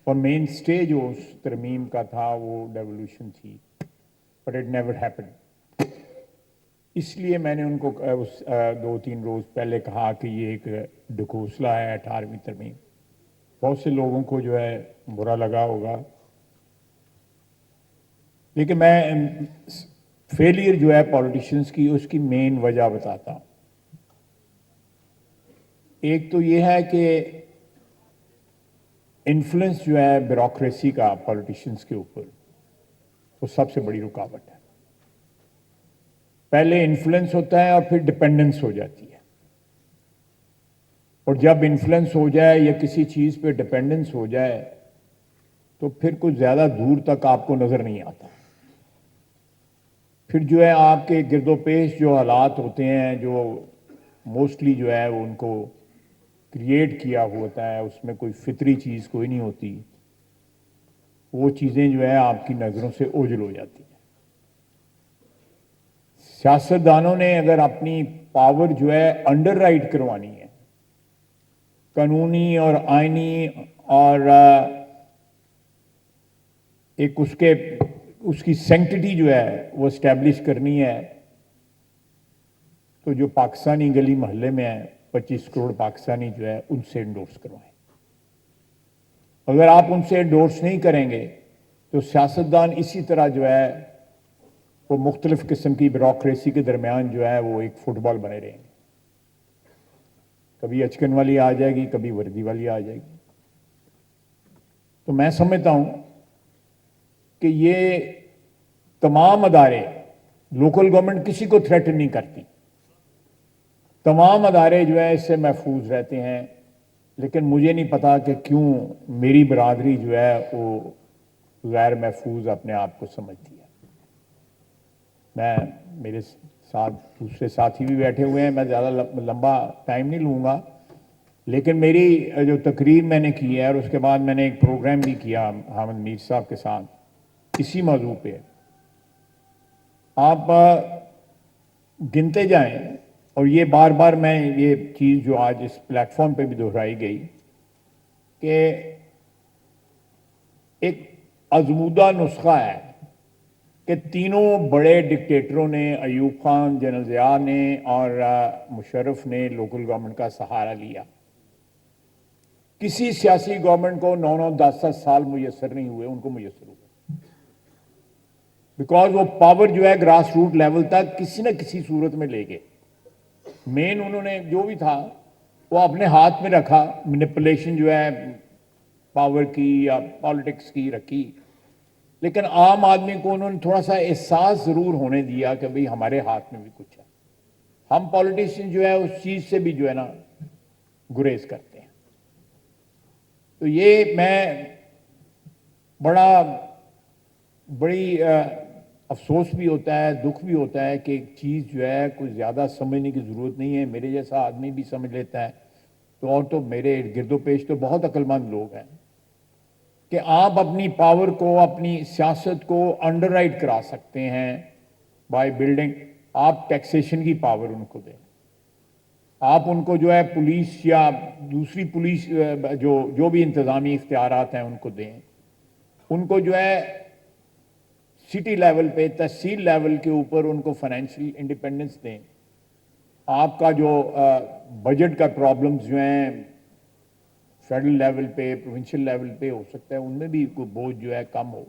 اور مین اسٹے جو اس ترمیم کا تھا وہ ڈیولیوشن تھی، بٹ اٹ نیور ہیپن. اس لیے میں نے ان کو اس 2-3 روز پہلے کہا کہ یہ ایک ڈھکوسلا ہے 18ویں ترمیم. بہت سے لوگوں کو جو ہے برا لگا ہوگا، لیکن میں فیلئر جو ہے پولیٹیشنز کی اس کی مین وجہ بتاتا ہوں. ایک تو یہ ہے کہ انفلوئنس جو ہے بیوروکریسی کا پولیٹیشنز کے اوپر، وہ سب سے بڑی رکاوٹ ہے. پہلے انفلوئنس ہوتا ہے اور پھر ڈپینڈنس ہو جاتی ہے، اور جب انفلوئنس ہو جائے یا کسی چیز پہ ڈپینڈنس ہو جائے تو پھر کچھ زیادہ دور تک آپ کو نظر نہیں آتا. پھر جو ہے آپ کے گرد و پیش جو حالات ہوتے ہیں، جو موسٹلی جو ہے وہ ان کو کریٹ کیا ہوتا ہے، اس میں کوئی فطری چیز کوئی نہیں ہوتی، وہ چیزیں جو ہے آپ کی نظروں سے اوجھل ہو جاتی ہیں. سیاستدانوں نے اگر اپنی پاور جو ہے انڈر رائٹ کروانی ہے، قانونی اور آئینی اور ایک اس کی سینکٹیٹی جو ہے وہ اسٹیبلش کرنی ہے، تو جو پاکستانی گلی محلے میں ہیں 25 کروڑ پاکستانی جو ہے ان سے انڈورس کروائیں. اگر آپ ان سے انڈورس نہیں کریں گے تو سیاستدان اسی طرح جو ہے وہ مختلف قسم کی بیوروکریسی کے درمیان جو ہے وہ ایک فٹ بال بنے رہیں گے. کبھی اچکن والی آ جائے گی، کبھی وردی والی آ جائے گی. تو میں سمجھتا ہوں کہ یہ تمام ادارے، لوکل گورنمنٹ کسی کو تھریٹن نہیں کرتی، تمام ادارے جو ہے اس سے محفوظ رہتے ہیں. لیکن مجھے نہیں پتا کہ کیوں میری برادری جو ہے وہ غیر محفوظ اپنے آپ کو سمجھتی ہے. میرے ساتھ دوسرے ساتھی بھی بیٹھے ہوئے ہیں، میں زیادہ لمبا ٹائم نہیں لوں گا، لیکن میری جو تقریر میں نے کی ہے اور اس کے بعد میں نے ایک پروگرام بھی کیا حامد میر صاحب کے ساتھ اسی موضوع پہ، آپ گنتے جائیں. اور یہ بار بار میں یہ چیز جو آج اس پلیٹ فارم پہ بھی دہرائی گئی کہ ایک آزمودہ نسخہ ہے کہ تینوں بڑے ڈکٹیٹروں نے، ایوب خان، جنرل ضیاء نے اور مشرف نے لوکل گورنمنٹ کا سہارا لیا. کسی سیاسی گورنمنٹ کو 9-10 سال میسر نہیں ہوئے، ان کو میسر ہوئے، بیکاز وہ پاور جو ہے گراس روٹ لیول تک کسی نہ کسی صورت میں لے گئے. مین انہوں نے جو بھی تھا وہ اپنے ہاتھ میں رکھا، مینپولیشن جو ہے پاور کی یا پالیٹکس کی رکھی، لیکن عام آدمی کو انہوں نے تھوڑا سا احساس ضرور ہونے دیا کہ بھئی ہمارے ہاتھ میں بھی کچھ ہے. ہم پالیٹیشین جو ہے اس چیز سے بھی جو ہے نا گریز کرتے ہیں. تو یہ میں بڑی افسوس بھی ہوتا ہے، دکھ بھی ہوتا ہے کہ ایک چیز جو ہے کوئی زیادہ سمجھنے کی ضرورت نہیں ہے. میرے جیسا آدمی بھی سمجھ لیتا ہے، تو اور تو میرے گرد و پیش تو بہت عقل مند لوگ ہیں کہ آپ اپنی پاور کو، اپنی سیاست کو انڈر رائٹ کرا سکتے ہیں بائی بلڈنگ. آپ ٹیکسیشن کی پاور ان کو دیں، آپ ان کو جو ہے پولیس یا دوسری پولیس جو بھی انتظامی اختیارات ہیں ان کو دیں. ان کو جو ہے سٹی لیول پہ، تحصیل لیول کے اوپر ان کو فائنینشیل انڈیپینڈنس دیں. آپ کا جو بجٹ کا پرابلمز جو ہیں فیڈرل لیول پہ، پروونشل لیول پہ ہو سکتا ہے ان میں بھی کوئی بوجھ جو ہے کم ہو،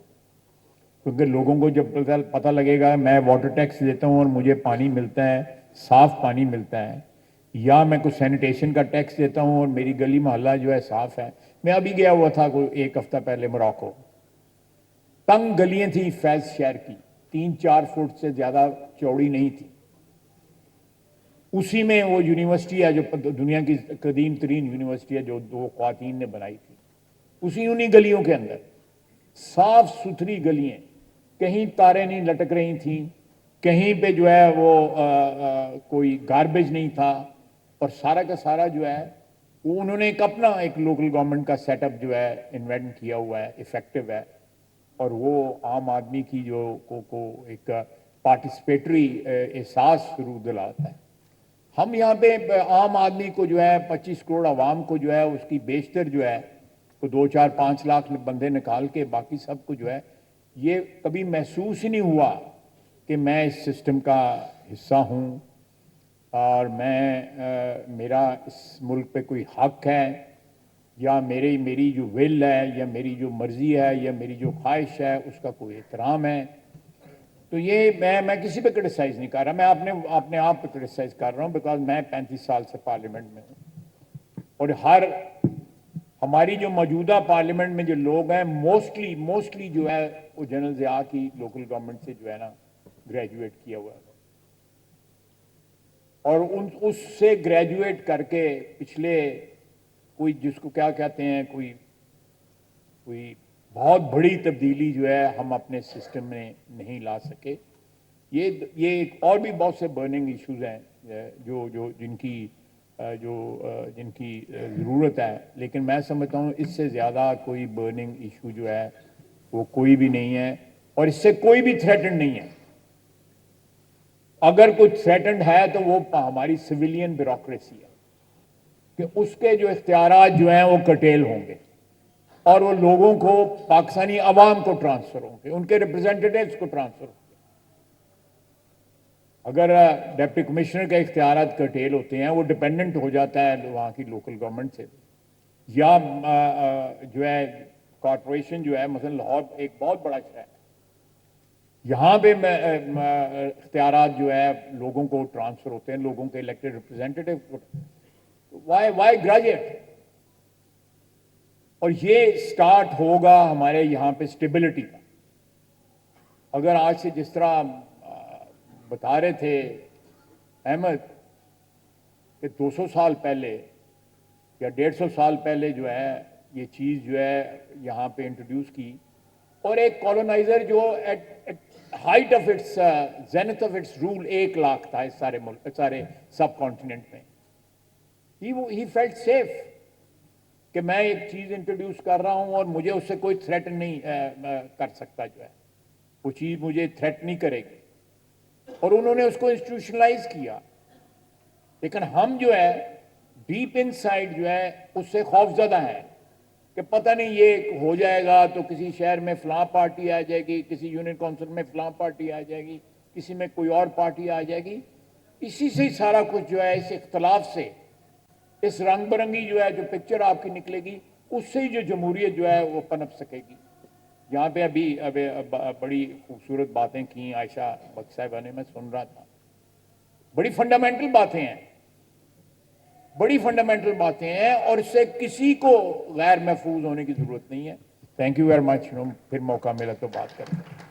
کیونکہ لوگوں کو جب پتہ لگے گا میں واٹر ٹیکس دیتا ہوں اور مجھے پانی ملتا ہے، صاف پانی ملتا ہے، یا میں کوئی سینیٹیشن کا ٹیکس دیتا ہوں اور میری گلی محلہ جو ہے صاف ہے. میں ابھی گیا ہوا تھا کوئی 1 ہفتہ پہلے موراکو، تنگ گلیاں تھیں فیض شہر کی، 3-4 فٹ سے زیادہ چوڑی نہیں تھی. اسی میں وہ یونیورسٹی ہے جو دنیا کی قدیم ترین یونیورسٹی ہے جو 2 خواتین نے بنائی تھی، انہی گلیوں کے اندر صاف ستھری گلیاں، کہیں تاریں نہیں لٹک رہی تھیں، کہیں پہ جو ہے وہ کوئی گاربیج نہیں تھا، اور سارا کا سارا جو ہے وہ انہوں نے ایک اپنا ایک لوکل گورنمنٹ کا سیٹ اپ جو ہے انوینٹ کیا ہوا ہے، افیکٹو ہے، اور وہ عام آدمی کی جو کو ایک پارٹیسپیٹری احساس ضرور دلاتا ہے. ہم یہاں پہ عام آدمی کو جو ہے 25 کروڑ عوام کو جو ہے اس کی بیشتر جو ہے کو 2-4-5 لاکھ بندے نکال کے باقی سب کو جو ہے یہ کبھی محسوس ہی نہیں ہوا کہ میں اس سسٹم کا حصہ ہوں اور میرا اس ملک پہ کوئی حق ہے یا میری جو ول ہے یا میری جو مرضی ہے یا میری جو خواہش ہے اس کا کوئی احترام ہے. تو یہ میں کسی پہ کرٹیسائز نہیں کر رہا, میں اپنے آپ پہ کرٹیسائز کر رہا ہوں بیکاز میں 35 سال سے پارلیمنٹ میں ہوں اور ہماری جو موجودہ پارلیمنٹ میں جو لوگ ہیں موسٹلی جو ہے وہ جنرل ضیاء کی لوکل گورنمنٹ سے جو ہے نا گریجویٹ کیا ہوا ہے اور اس سے گریجویٹ کر کے پچھلے کوئی جس کو کیا کہتے ہیں کوئی بہت بڑی تبدیلی جو ہے ہم اپنے سسٹم میں نہیں لا سکے. یہ اور بھی بہت سے برننگ ایشوز ہیں جن کی ضرورت ہے, لیکن میں سمجھتا ہوں اس سے زیادہ کوئی برننگ ایشو جو ہے وہ کوئی بھی نہیں ہے اور اس سے کوئی بھی تھریٹنڈ نہیں ہے. اگر کوئی تھریٹنڈ ہے تو وہ ہماری سویلین بیوروکریسی ہے کہ اس کے جو اختیارات جو ہیں وہ کرٹیل ہوں گے اور وہ لوگوں کو پاکستانی عوام کو ٹرانسفر ہوں گے, ان کے ریپرزینٹیٹیوز کو ٹرانسفر ہوں گے. اگر ڈپٹی کمشنر کے اختیارات کرٹیل ہوتے ہیں وہ ڈپینڈنٹ ہو جاتا ہے وہاں کی لوکل گورنمنٹ سے, یا جو ہے کارپوریشن جو ہے مثلا لاہور ایک بہت بڑا شہر ہے, یہاں پہ اختیارات جو ہے لوگوں کو ٹرانسفر ہوتے ہیں, لوگوں کے الیکٹڈ ریپرزینٹیٹیو کو. Why graduate? اور یہ سٹارٹ ہوگا ہمارے یہاں پہ سٹیبلٹی کا. اگر آج سے جس طرح بتا رہے تھے احمد کہ 200 سال پہلے یا 150 سال پہلے جو ہے یہ چیز جو ہے یہاں پہ انٹروڈیوس کی, اور ایک کالونائزر جو at height of its zenith of its rule 1 lakh تھا اس سارے سب کانٹیننٹ میں, ہی فیلٹ سیف کہ میں ایک چیز انٹروڈیوس کر رہا ہوں اور مجھے اس سے کوئی تھریٹ نہیں کر سکتا, جو ہے وہ چیز مجھے تھریٹ نہیں کرے گی, اور انہوں نے اس کو انسٹیٹیوشنلائز کیا. لیکن ہم جو ہے ڈیپ ان سائڈ جو ہے اس سے خوف زدہ ہیں کہ پتہ نہیں یہ ہو جائے گا تو کسی شہر میں فلاں پارٹی آ جائے گی, کسی یونین کونسل میں فلاں پارٹی آ جائے گی, کسی میں کوئی اور پارٹی آ جائے گی. اسی سے ہی سارا کچھ جو ہے اس اختلاف سے, اس رنگ برنگی جو ہے جو پکچر آپ کی نکلے گی اس سے ہی جو جمہوریت جو ہے وہ پنپ سکے گی. یہاں پہ ابھی بڑی خوبصورت باتیں کی عائشہ بخش صاحبہ نے, میں سن رہا تھا, بڑی فنڈامنٹل باتیں ہیں, بڑی فنڈامنٹل باتیں ہیں, اور اس سے کسی کو غیر محفوظ ہونے کی ضرورت نہیں ہے. Thank you very much. پھر موقع ملا تو بات کریں گے.